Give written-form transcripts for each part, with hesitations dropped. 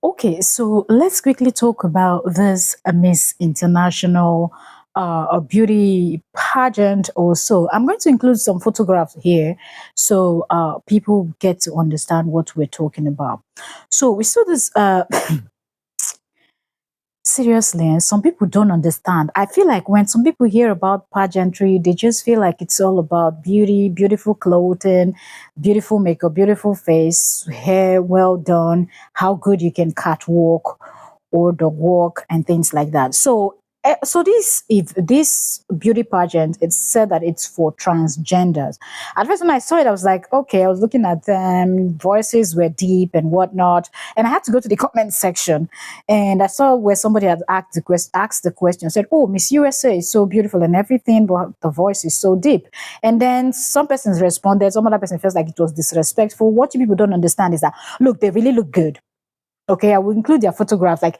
Okay, so let's quickly talk about this Miss International a beauty pageant or so. I'm going to include some photographs here so people get to understand what we're talking about. So we saw this seriously, and some people don't understand. I feel like when some people hear about pageantry, they just feel like it's all about beauty, beautiful clothing, beautiful makeup, beautiful face, hair well done, how good you can catwalk or the walk and things like that. So this if this beauty pageant, it's said that it's for transgenders. At first when I saw it, I was like, okay, I was looking at them, voices were deep and whatnot, and I had to go to the comment section, and I saw where somebody had asked the question, said, "Oh, Miss USA is so beautiful and everything, but the voice is so deep." And then some persons responded, some other person feels like it was disrespectful. What you people don't understand is that, look, they really look good. Okay, I will include their photographs. Like,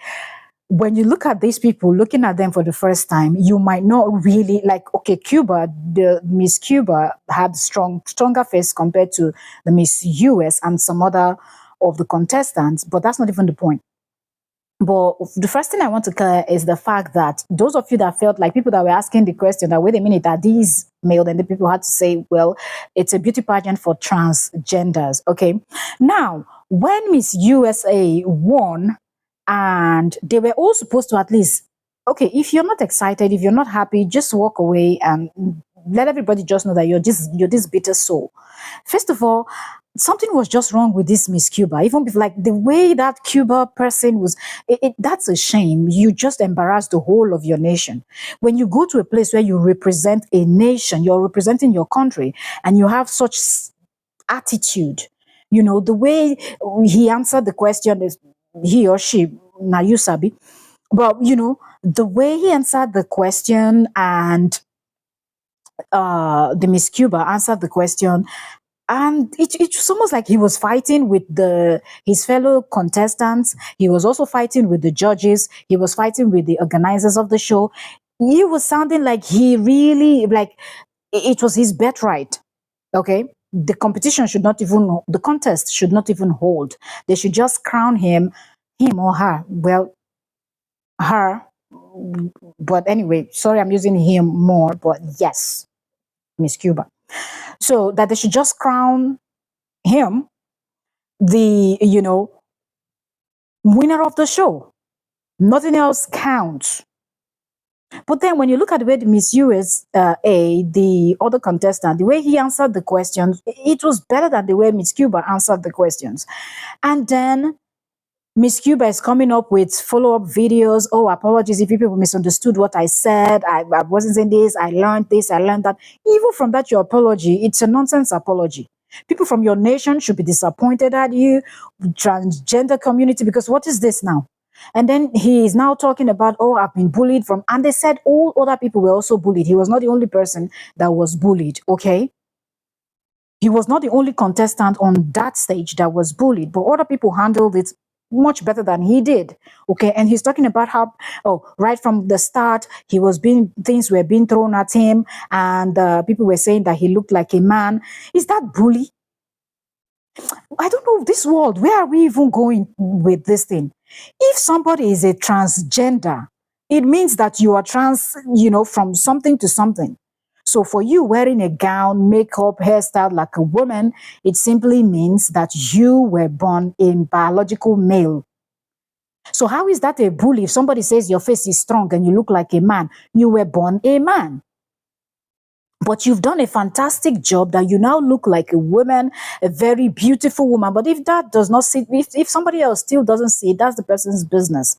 when you look at these people, looking at them for the first time, you might not really like, okay, Cuba, the Miss Cuba had stronger face compared to the Miss US and some other of the contestants, but that's not even the point. But the first thing I want to clear is the fact that those of you that felt like people that were asking the question that, wait a minute, are these male? Then the people had to say, well, it's a beauty pageant for transgenders. Okay. Now, when Miss USA won, and they were all supposed to at least, okay, if you're not excited, if you're not happy, just walk away and let everybody just know that you're this bitter soul. First of all, something was just wrong with this Miss Cuba. Even before, like the way that Cuba person was, that's a shame. You just embarrassed the whole of your nation. When you go to a place where you represent a nation, you're representing your country, and you have such attitude. The way he answered the question is, he or she, now you sabi, but the way he answered the question, and the Miss Cuba answered the question, and it was almost like he was fighting with his fellow contestants. He was also fighting with the judges. He was fighting with the organizers of the show. He was sounding like he really, like, it was his birthright. Okay, the contest should not even hold. They should just crown him or her. Well, her, but anyway, sorry, I'm using him more, but yes, Miss Cuba. So that they should just crown him the winner of the show. Nothing else counts. But then when you look at the way the Miss USA, the other contestant, the way he answered the questions, it was better than the way Miss Cuba answered the questions. And then Miss Cuba is coming up with follow-up videos. Oh, apologies if people misunderstood what I said. I wasn't saying this. I learned this. I learned that. Even from that, your apology, it's a nonsense apology. People from your nation should be disappointed at you, transgender community, because what is this now? And then he is now talking about, oh, I've been bullied from, and they said all other people were also bullied. He was not the only person that was bullied, okay? He was not the only contestant on that stage that was bullied, but other people handled it much better than he did. Okay, and he's talking about how, oh, right from the start, things were being thrown at him, and people were saying that he looked like a man. Is that bully? I don't know, this world, where are we even going with this thing? If somebody is a transgender, it means that you are trans, from something to something. So for you wearing a gown, makeup, hairstyle like a woman, it simply means that you were born a biological male. So how is that a bully if somebody says your face is strong and you look like a man? You were born a man. But you've done a fantastic job that you now look like a woman, a very beautiful woman. But if that does not see, if somebody else still doesn't see it, that's the person's business.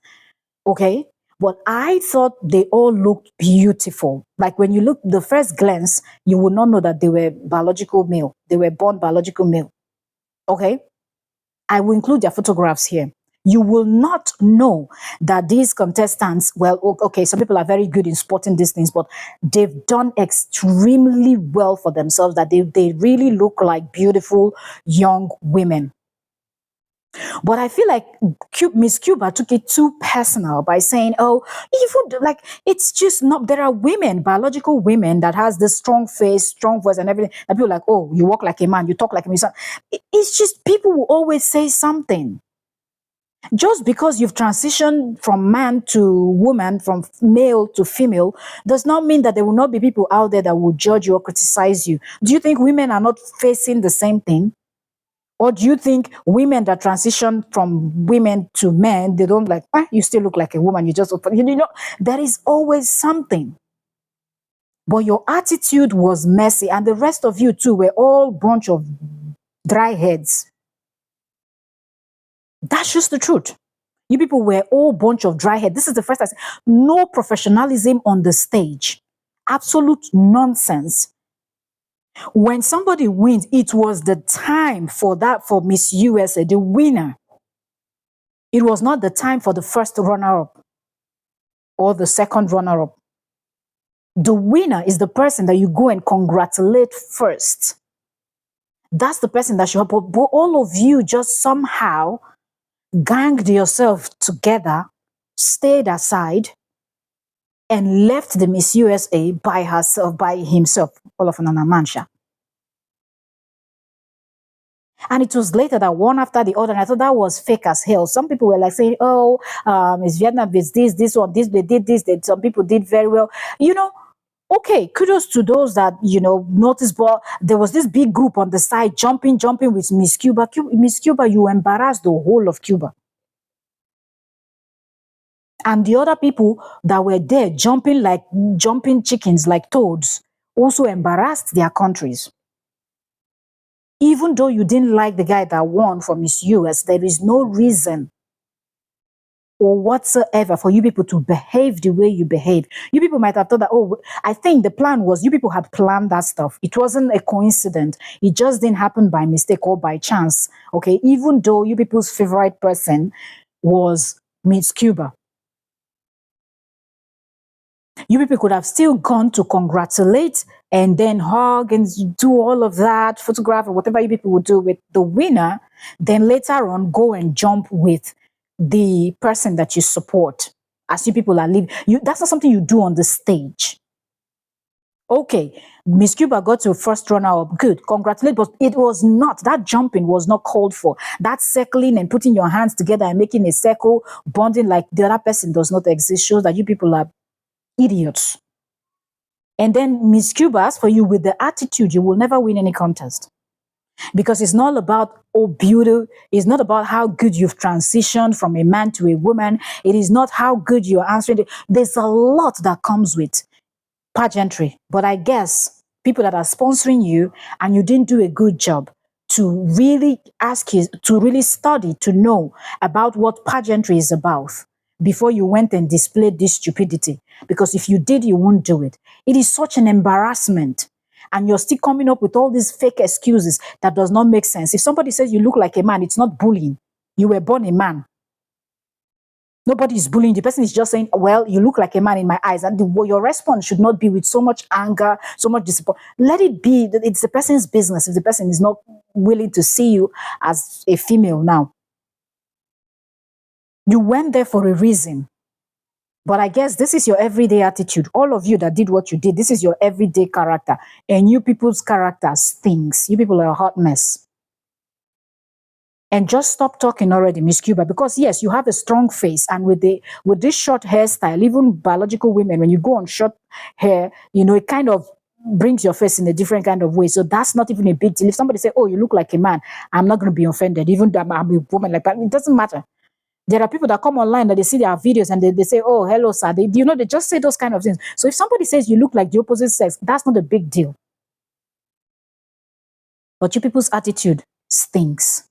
Okay? But I thought they all looked beautiful. Like when you look the first glance, you would not know that they were biological male. They were born biological male. Okay? I will include their photographs here. You will not know that these contestants, well, okay, some people are very good in spotting these things, but they've done extremely well for themselves, that they really look like beautiful young women. But I feel like Miss Cuba took it too personal by saying, oh, even like, it's just not, there are women, biological women that has this strong face, strong voice and everything. And people are like, oh, you walk like a man, you talk like a man. It's just people will always say something. Just because you've transitioned from man to woman, from male to female, does not mean that there will not be people out there that will judge you or criticize you. Do you think women are not facing the same thing? Or do you think women that transition from women to men, they don't like, you still look like a woman, you just open, there is always something. But your attitude was messy, and the rest of you too were all bunch of dry heads. That's just the truth. You people were all bunch of dry head. This is the first time. No professionalism on the stage. Absolute nonsense. When somebody wins, it was the time for Miss USA, the winner. It was not the time for the first runner-up or the second runner-up. The winner is the person that you go and congratulate first. That's the person that should help. But all of you just somehow ganged yourself together, stayed aside, and left the Miss USA by herself, by himself, all of Mansha. And it was later that one after the other, and I thought that was fake as hell. Some people were like saying, oh, Miss Vietnam is this one, this, they did this, some people did very well. Okay, kudos to those that, noticed, but there was this big group on the side jumping with Miss Cuba. Miss Cuba, you embarrassed the whole of Cuba. And the other people that were there jumping chickens like toads also embarrassed their countries. Even though you didn't like the guy that won for Miss US, there is no reason or whatsoever for you people to behave the way you behave. You people might have thought that, oh, I think the plan was you people had planned that stuff. It wasn't a coincidence. It just didn't happen by mistake or by chance. Okay, even though you people's favorite person was Miss Cuba. You people could have still gone to congratulate and then hug and do all of that, photograph or whatever you people would do with the winner, then later on go and jump with the person that you support as you people are living. That's not something you do on the stage. Okay, Miss Cuba got to first runner up. Good, congratulate, but it was not, that jumping was not called for. That circling and putting your hands together and making a circle, bonding like the other person does not exist, shows that you people are idiots. And then Miss Cuba, as for you, with the attitude, you will never win any contest. Because it's not about, oh, beauty. It's not about how good you've transitioned from a man to a woman. It is not how good you're answering. There's a lot that comes with pageantry. But I guess people that are sponsoring you and you didn't do a good job to really to really study, to know about what pageantry is about before you went and displayed this stupidity. Because if you did, you won't do it. It is such an embarrassment. And you're still coming up with all these fake excuses that does not make sense. If somebody says you look like a man, it's not bullying. You were born a man. Nobody is bullying. The person is just saying, well, you look like a man in my eyes. And your response should not be with so much anger, so much disappointment. Let it be. It's the person's business if the person is not willing to see you as a female now. You went there for a reason. But I guess this is your everyday attitude. All of you that did what you did, this is your everyday character. And you people's character stinks. You people are a hot mess. And just stop talking already, Miss Cuba, because yes, you have a strong face. And with this short hairstyle, even biological women, when you go on short hair, it kind of brings your face in a different kind of way. So that's not even a big deal. If somebody say, oh, you look like a man, I'm not going to be offended, even though I'm a woman like that. It doesn't matter. There are people that come online that they see their videos and they say, oh, hello, sir. They just say those kind of things. So if somebody says you look like the opposite sex, that's not a big deal. But you people's attitude stinks.